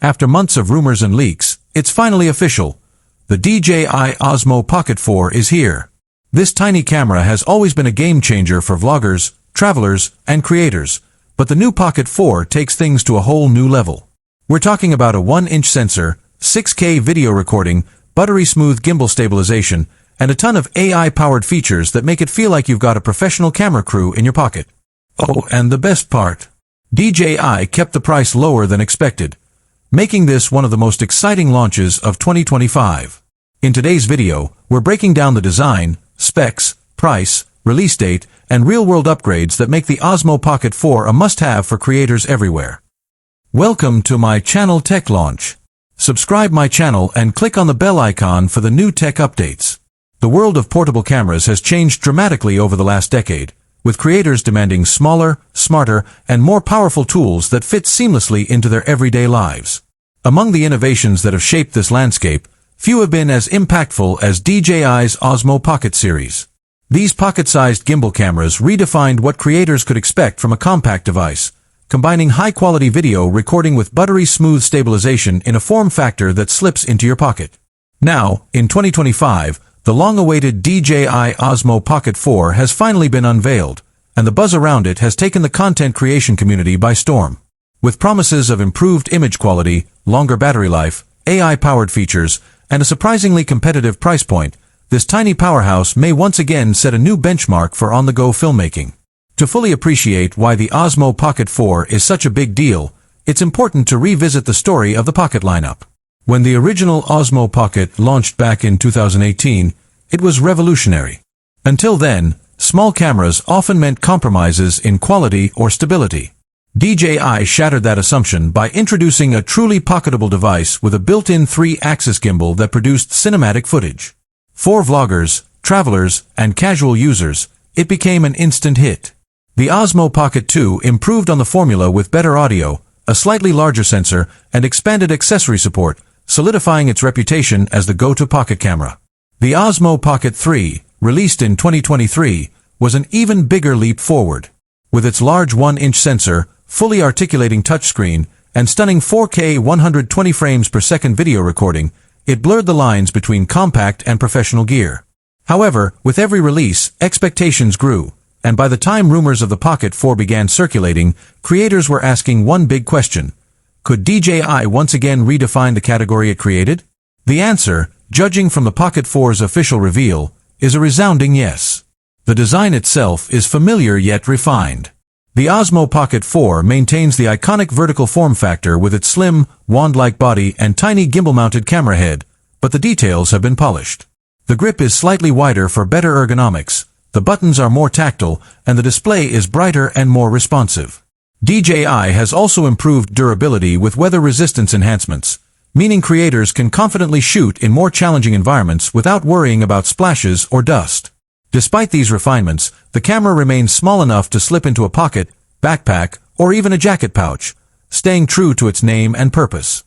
After months of rumors and leaks, it's finally official. The DJI Osmo Pocket 4 is here. This tiny camera has always been a game-changer for vloggers, travelers, and creators, but the new Pocket 4 takes things to a whole new level. We're talking about a 1-inch sensor, 6K video recording, buttery-smooth gimbal stabilization, and a ton of AI-powered features that make it feel like you've got a professional camera crew in your pocket. Oh, and the best part. DJI kept the price lower than expected, making this one of the most exciting launches of 2025. In today's video, we're breaking down the design, specs, price, release date, and real-world upgrades that make the Osmo Pocket 4 a must-have for creators everywhere. Welcome to my channel Tech Launch. Subscribe my channel and click on the bell icon for the new tech updates. The world of portable cameras has changed dramatically over the last decade, with creators demanding smaller, smarter, and more powerful tools that fit seamlessly into their everyday lives. Among the innovations that have shaped this landscape, few have been as impactful as DJI's Osmo Pocket series. These pocket-sized gimbal cameras redefined what creators could expect from a compact device, combining high-quality video recording with buttery-smooth stabilization in a form factor that slips into your pocket. Now, in 2025, the long-awaited DJI Osmo Pocket 4 has finally been unveiled, and the buzz around it has taken the content creation community by storm. With promises of improved image quality, longer battery life, AI-powered features, and a surprisingly competitive price point, this tiny powerhouse may once again set a new benchmark for on-the-go filmmaking. To fully appreciate why the Osmo Pocket 4 is such a big deal, it's important to revisit the story of the Pocket lineup. When the original Osmo Pocket launched back in 2018, it was revolutionary. Until then, small cameras often meant compromises in quality or stability. DJI shattered that assumption by introducing a truly pocketable device with a built-in 3-axis gimbal that produced cinematic footage. For vloggers, travelers, and casual users, it became an instant hit. The Osmo Pocket 2 improved on the formula with better audio, a slightly larger sensor, and expanded accessory support, solidifying its reputation as the go-to pocket camera. The Osmo Pocket 3, released in 2023, was an even bigger leap forward. With its large 1-inch sensor, fully articulating touchscreen, and stunning 4K 120 frames per second video recording, it blurred the lines between compact and professional gear. However, with every release, expectations grew, and by the time rumors of the Pocket 4 began circulating, creators were asking one big question. Could DJI once again redefine the category it created? The answer, judging from the Pocket 4's official reveal, is a resounding yes. The design itself is familiar yet refined. The Osmo Pocket 4 maintains the iconic vertical form factor with its slim, wand-like body and tiny gimbal-mounted camera head, but the details have been polished. The grip is slightly wider for better ergonomics, the buttons are more tactile, and the display is brighter and more responsive. DJI has also improved durability with weather resistance enhancements, meaning creators can confidently shoot in more challenging environments without worrying about splashes or dust. Despite these refinements, the camera remains small enough to slip into a pocket, backpack, or even a jacket pouch, staying true to its name and purpose.